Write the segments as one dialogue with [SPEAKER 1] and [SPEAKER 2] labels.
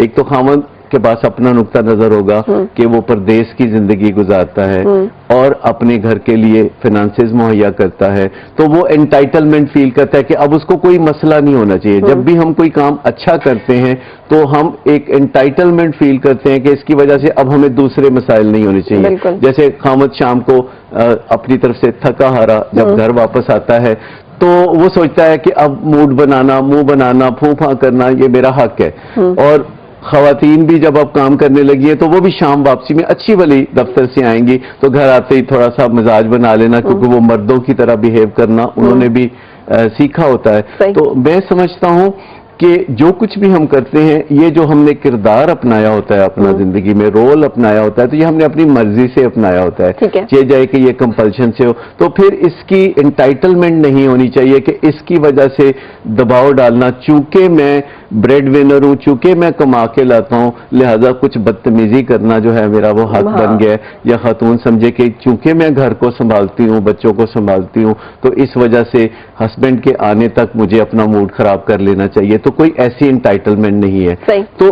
[SPEAKER 1] ایک تو خاوند کے پاس اپنا نقطہ نظر ہوگا کہ وہ پردیس کی زندگی گزارتا ہے اور اپنے گھر کے لیے فنانسز مہیا کرتا ہے، تو وہ انٹائٹلمنٹ فیل کرتا ہے کہ اب اس کو کوئی مسئلہ نہیں ہونا چاہیے. جب بھی ہم کوئی کام اچھا کرتے ہیں تو ہم ایک انٹائٹلمنٹ فیل کرتے ہیں کہ اس کی وجہ سے اب ہمیں دوسرے مسائل نہیں ہونے چاہیے. جیسے خامد شام کو اپنی طرف سے تھکا ہارا جب گھر واپس آتا ہے تو وہ سوچتا ہے کہ اب موڈ بنانا، منہ بنانا، پھوں پھاں کرنا یہ میرا حق ہے. اور خواتین بھی جب اب کام کرنے لگی ہیں تو وہ بھی شام واپسی میں اچھی بھلی دفتر سے آئیں گی تو گھر آتے ہی تھوڑا سا مزاج بنا لینا، کیونکہ وہ مردوں کی طرح بیہیو کرنا انہوں نے بھی سیکھا ہوتا ہے. تو میں سمجھتا ہوں کہ جو کچھ بھی ہم کرتے ہیں یہ جو ہم نے کردار اپنایا ہوتا ہے اپنا زندگی میں، رول اپنایا ہوتا ہے، تو یہ ہم نے اپنی مرضی سے اپنایا ہوتا ہے. یہ جائے کہ یہ کمپلشن سے ہو تو پھر اس کی انٹائٹلمنٹ نہیں ہونی چاہیے کہ اس کی وجہ سے دباؤ ڈالنا، چونکہ میں بریڈ ونر ہوں، چونکہ میں کما کے لاتا ہوں لہذا کچھ بدتمیزی کرنا جو ہے میرا وہ حق بن گیا ہے. یا خاتون سمجھے کہ چونکہ میں گھر کو سنبھالتی ہوں، بچوں کو سنبھالتی ہوں، تو اس وجہ سے ہسبینڈ کے آنے تک مجھے اپنا موڈ خراب کر لینا چاہیے. تو کوئی ایسی انٹائٹلمنٹ نہیں ہے. تو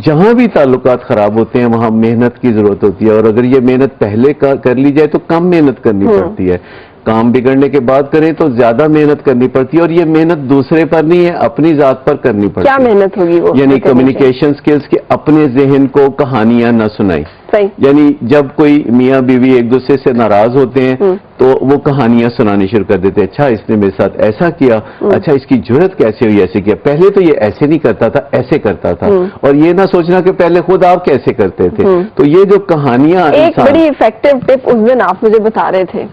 [SPEAKER 1] جہاں بھی تعلقات خراب ہوتے ہیں وہاں محنت کی ضرورت ہوتی ہے، اور اگر یہ محنت پہلے کر لی جائے تو کم محنت کرنی پڑتی ہے. کام بگڑنے کے بعد کریں تو زیادہ محنت کرنی پڑتی ہے، اور یہ محنت دوسرے پر نہیں ہے، اپنی ذات پر کرنی پڑتی ہے.
[SPEAKER 2] کیا محنت ہوگی وہ؟
[SPEAKER 1] یعنی کمیونیکیشن سکلز کے اپنے ذہن کو کہانیاں نہ سنائیں. یعنی جب کوئی میاں بیوی ایک دوسرے سے ناراض ہوتے ہیں تو وہ کہانیاں سنانی شروع کر دیتے ہیں. اچھا اس نے میرے ساتھ ایسا کیا، اچھا اس کی جرت کیسے ہوئی ایسے کیا، پہلے تو یہ ایسے نہیں کرتا تھا ایسے کرتا تھا. اور یہ نہ سوچنا کہ پہلے خود آپ کیسے کرتے تھے. تو یہ جو کہانیاں،
[SPEAKER 2] ایک بڑی افیکٹو ٹپ اس دن آپ مجھے بتا رہے تھے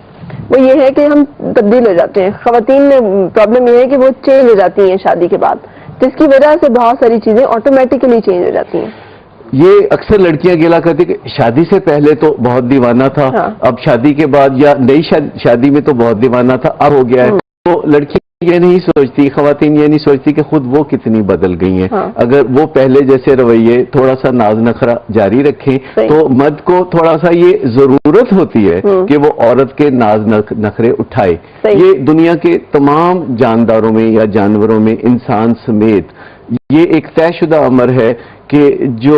[SPEAKER 2] وہ یہ ہے کہ ہم تبدیل ہو جاتے ہیں. خواتین میں پرابلم یہ ہے کہ وہ چینج ہو جاتی ہیں شادی کے بعد، جس کی وجہ سے بہت ساری چیزیں آٹومیٹکلی چینج ہو جاتی ہیں.
[SPEAKER 1] یہ اکثر لڑکیاں گیلا کرتی کہ شادی سے پہلے تو بہت دیوانہ تھا، اب شادی کے بعد یا نئی شادی میں تو بہت دیوانہ تھا، اب ہو گیا ہے. تو لڑکی یہ نہیں سوچتی، خواتین یہ نہیں سوچتی کہ خود وہ کتنی بدل گئی ہیں. اگر وہ پہلے جیسے رویے تھوڑا سا ناز نخرا جاری رکھیں تو مرد کو تھوڑا سا یہ ضرورت ہوتی ہے کہ وہ عورت کے ناز نخرے اٹھائے. یہ دنیا کے تمام جانداروں میں یا جانوروں میں انسان سمیت یہ ایک طے شدہ امر ہے کہ جو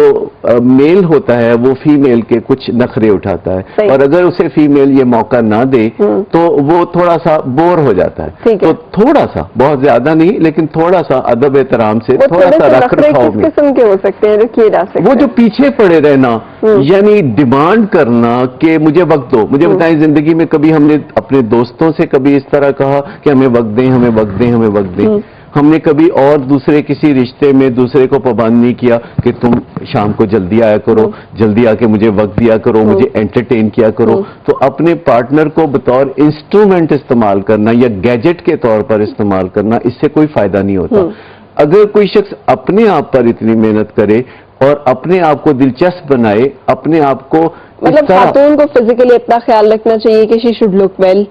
[SPEAKER 1] میل ہوتا ہے وہ فیمیل کے کچھ نخرے اٹھاتا ہے، اور اگر اسے فیمیل یہ موقع نہ دے تو وہ تھوڑا سا بور ہو جاتا ہے. تو تھوڑا سا، بہت زیادہ نہیں لیکن تھوڑا سا ادب احترام سے، تھوڑا سا رکھ رکھاؤ میں.
[SPEAKER 2] کس قسم کے ہو سکتے ہیں رکھیے جا سکتے ہیں؟
[SPEAKER 1] وہ جو پیچھے پڑے رہنا، یعنی ڈیمانڈ کرنا کہ مجھے وقت دو. مجھے بتائیں زندگی میں کبھی ہم نے اپنے دوستوں سے کبھی اس طرح کہا کہ ہمیں وقت دیں، ہمیں وقت دیں، ہمیں وقت دیں؟ ہم نے کبھی اور دوسرے کسی رشتے میں دوسرے کو پابند نہیں کیا کہ تم شام کو جلدی آیا کرو، جلدی آ کے مجھے وقت دیا کرو، مجھے انٹرٹین کیا کرو. تو اپنے پارٹنر کو بطور انسٹرومنٹ استعمال کرنا یا گیجٹ کے طور پر استعمال کرنا، اس سے کوئی فائدہ نہیں ہوتا. اگر کوئی شخص اپنے آپ پر اتنی محنت کرے اور اپنے آپ کو دلچسپ بنائے، اپنے آپ کو
[SPEAKER 2] مطلب خاتون کو فزیکلی اتنا خیال رکھنا چاہیے کہ شی شوڈ لک ویل،